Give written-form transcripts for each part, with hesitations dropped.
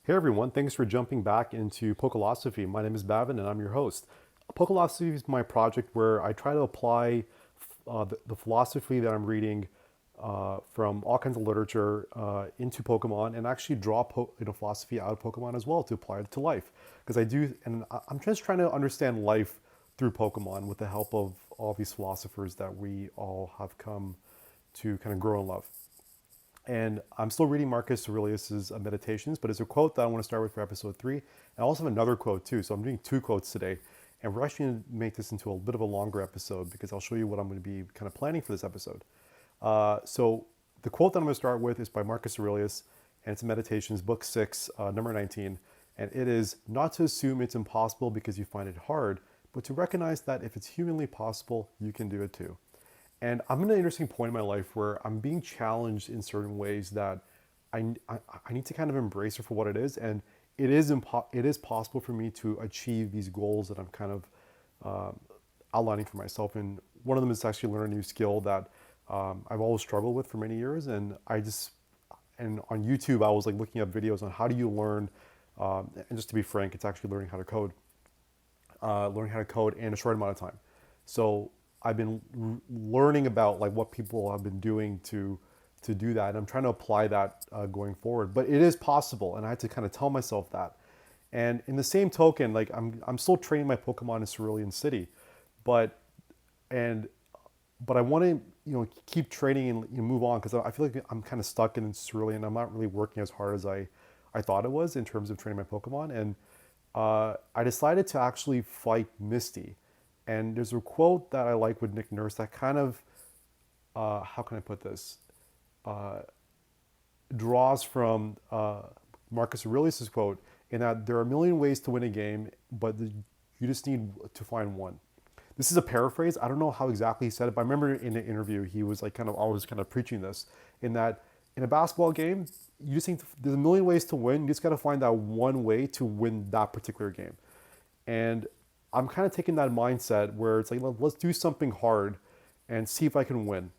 Hey everyone, thanks for jumping back into Pokelosophy. My name is Bavin and I'm your host. Pokelosophy is my project where I try to apply the philosophy that I'm reading from all kinds of literature into Pokemon and actually draw philosophy out of Pokemon as well to apply it to life. Because I'm just trying to understand life through Pokemon with the help of all these philosophers that we all have come to kind of grow in love. And I'm still reading Marcus Aurelius's Meditations, but it's a quote that I want to start with for episode 3. And I also have another quote too, so I'm doing 2 quotes today. And we're actually going to make this into a bit of a longer episode because I'll show you what I'm going to be kind of planning for this episode. So the quote that I'm going to start with is by Marcus Aurelius, and it's Meditations, book 6, number 19. And it is, not to assume it's impossible because you find it hard, but to recognize that if it's humanly possible, you can do it too. And I'm in an interesting point in my life where I'm being challenged in certain ways that I need to kind of embrace it for what it is. And it is possible for me to achieve these goals that I'm kind of outlining for myself. And one of them is actually learn a new skill that I've always struggled with for many years. And on YouTube, I was like looking up videos on how do you learn, and just to be frank, it's actually learning how to code in a short amount of time. So I've been learning about like what people have been doing to do that, and I'm trying to apply that going forward. But it is possible, and I had to kind of tell myself that. And in the same token, like I'm still training my Pokemon in Cerulean City, but and but I want to keep training and move on because I feel like I'm kind of stuck in Cerulean. I'm not really working as hard as I thought it was in terms of training my Pokemon, and I decided to actually fight Misty. And there's a quote that I like with Nick Nurse that kind of, how can I put this, draws from Marcus Aurelius' quote in that there are a million ways to win a game, but you just need to find one. This is a paraphrase. I don't know how exactly he said it, but I remember in an interview he was like kind of always kind of preaching this in that in a basketball game, you just need to, there's a million ways to win. You just got to find that one way to win that particular game. And I'm kind of taking that mindset where it's like, let's do something hard and see if I can win.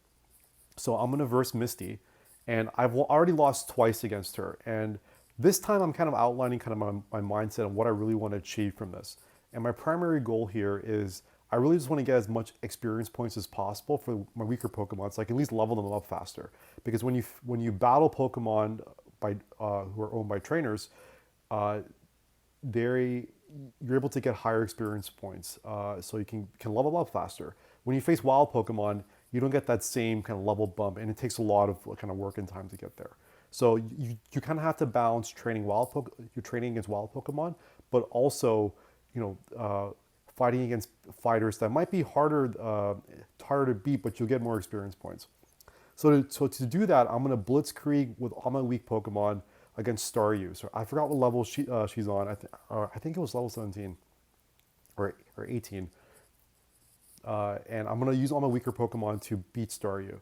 So I'm going to verse Misty, and I've already lost twice against her. And this time I'm kind of outlining kind of my mindset and what I really want to achieve from this. And my primary goal here is I really just want to get as much experience points as possible for my weaker Pokemon, so I can at least level them up faster. Because when you battle Pokemon by who are owned by trainers, uh, they you're able to get higher experience points, so you can level up faster. When you face wild Pokemon, you don't get that same kind of level bump, and it takes a lot of kind of work and time to get there. So you kind of have to balance your training against wild Pokemon, but also fighting against fighters that might be harder to beat, but you'll get more experience points. So to do that, I'm gonna Blitzkrieg with all my weak Pokemon against Staryu. So I forgot what level she's on. I think it was level 17 or 18. And I'm gonna use all my weaker Pokemon to beat Staryu,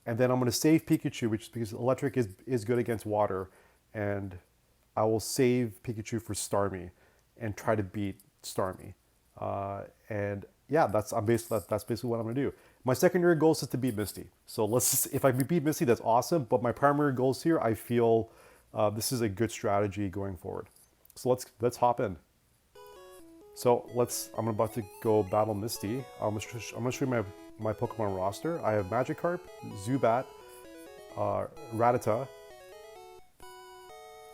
and then I'm gonna save Pikachu, which is because Electric is good against water, and I will save Pikachu for Starmie and try to beat Starmie. And yeah, that's basically what I'm gonna do. My secondary goal is to beat Misty. So if I beat Misty, that's awesome. But my primary goals here, I feel this is a good strategy going forward. So let's hop in. So I'm about to go battle Misty. I'm gonna show you my Pokemon roster. I have Magikarp, Zubat, Rattata,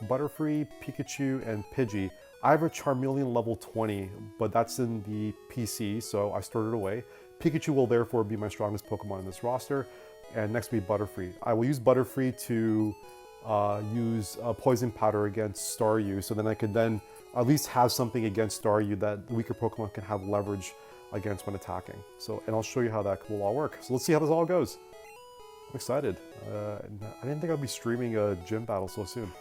Butterfree, Pikachu, and Pidgey. I have a Charmeleon level 20, but that's in the PC, so I stored it away. Pikachu will therefore be my strongest Pokemon in this roster, and next will be Butterfree. I will use Butterfree to use Poison Powder against Staryu, so then I could then at least have something against Staryu that the weaker Pokemon can have leverage against when attacking. And I'll show you how that will all work. So let's see how this all goes. I'm excited. I didn't think I'd be streaming a gym battle so soon.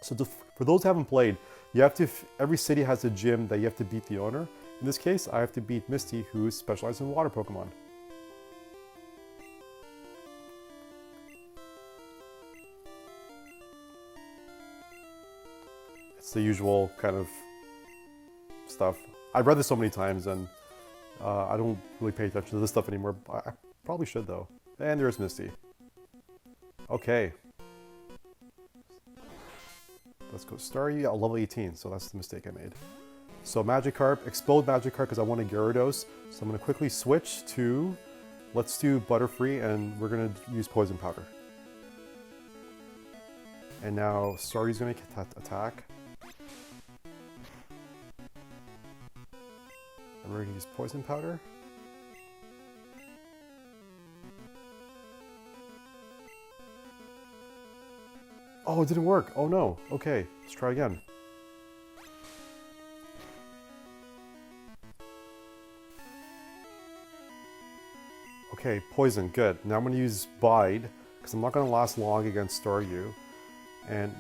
So for those who haven't played, every city has a gym that you have to beat the owner. In this case, I have to beat Misty, who specializes in water Pokemon. It's the usual kind of stuff. I've read this so many times, and I don't really pay attention to this stuff anymore. I probably should, though. And there's Misty. Okay. let's go Staryu. Yeah, level 18, so that's the mistake I made. So Magikarp, explode Magikarp because I want a Gyarados. So I'm going to quickly switch to, let's do Butterfree, and we're going to use Poison Powder. And now Staryu's going to attack. And we're going to use Poison Powder. Oh, it didn't work. Oh no. Okay, let's try again. Okay, Poison, good. Now I'm going to use Bide, because I'm not going to last long against Staryu. And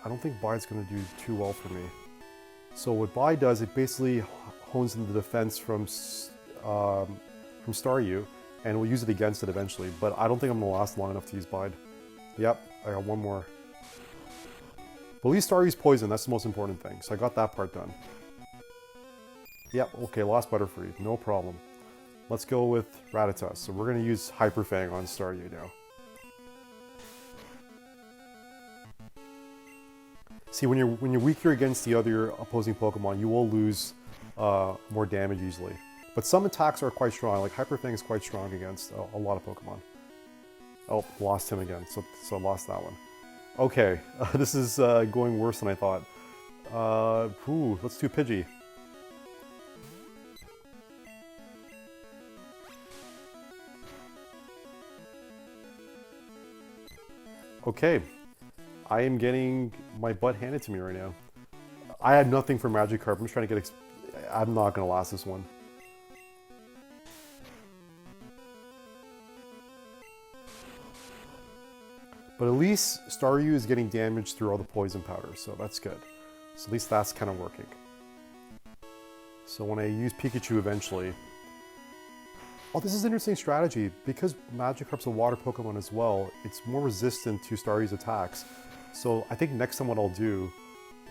I don't think Bide's going to do too well for me. So what Bide does, it basically hones in the defense from Staryu, and we'll use it against it eventually. But I don't think I'm going to last long enough to use Bide. Yep, I got one more. But at least Staryu's poison, that's the most important thing. So I got that part done. Yep, okay, lost Butterfree, no problem. Let's go with Rattata. So we're going to use Hyper Fang on Staryu now. See, when you're weaker against the other opposing Pokemon, you will lose more damage easily. But some attacks are quite strong, like Hyper Fang is quite strong against a lot of Pokemon. Oh, lost him again, so I lost that one. Okay, this is going worse than I thought. Let's do Pidgey. Okay, I am getting my butt handed to me right now. I had nothing for Magikarp. I'm just trying to get... I'm not going to last this one. But at least Staryu is getting damaged through all the poison powder, so that's good. So at least that's kind of working. So when I use Pikachu eventually... Oh, this is an interesting strategy. Because Magikarp's a water Pokemon as well, it's more resistant to Staryu's attacks. So I think next time what I'll do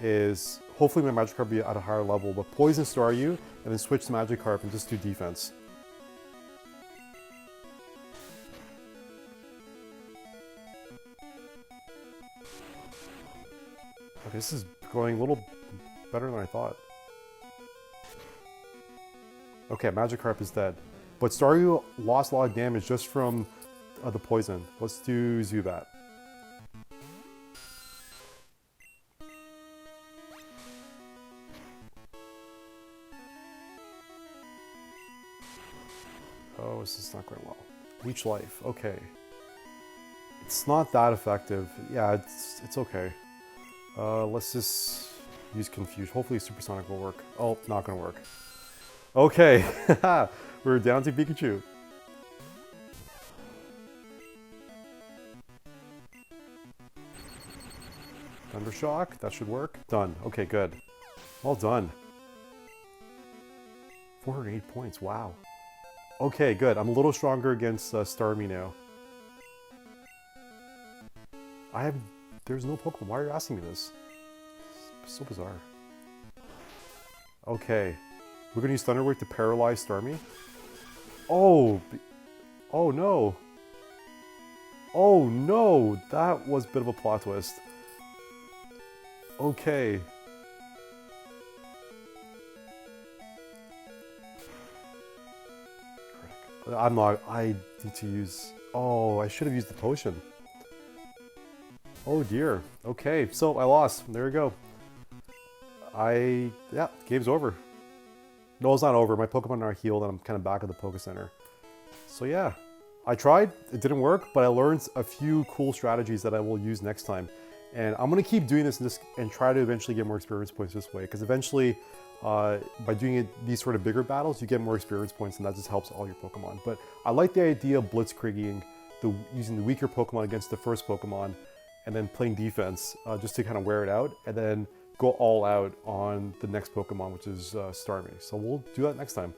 is, hopefully my Magikarp be at a higher level, but poison Staryu and then switch to Magikarp and just do defense. Okay, this is going a little better than I thought. Okay, Magikarp is dead. But Staryu lost a lot of damage just from the poison. Let's do Zubat. Oh, this is not going well. Leech Life, okay. It's not that effective. Yeah, it's okay. Let's just use Confusion. Hopefully Supersonic will work. Oh, not gonna work. Okay, we're down to Pikachu. Thundershock, that should work. Done. Okay, good. Well done. 408 points, wow. Okay, good. I'm a little stronger against Starmie now. There's no Pokemon. Why are you asking me this? It's so bizarre. Okay. We're gonna use Thunder Wave to paralyze Starmie. Oh! Oh no! Oh no! That was a bit of a plot twist. Okay. I need to use... Oh, I should have used the potion. Oh dear. Okay, so I lost. There we go. Yeah, game's over. No, it's not over. My Pokemon are healed and I'm kind of back at the Poké Center. So yeah, I tried. It didn't work, but I learned a few cool strategies that I will use next time. And I'm going to keep doing this and try to eventually get more experience points this way. Because eventually, by doing these sort of bigger battles, you get more experience points and that just helps all your Pokemon. But I like the idea of blitzkrieging, using the weaker Pokemon against the first Pokemon, and then playing defense just to kind of wear it out. And then go all out on the next Pokemon, which is Starmie. So we'll do that next time.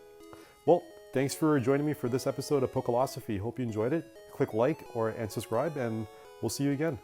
Well, thanks for joining me for this episode of Pokelosophy. Hope you enjoyed it. Click like and subscribe, and we'll see you again.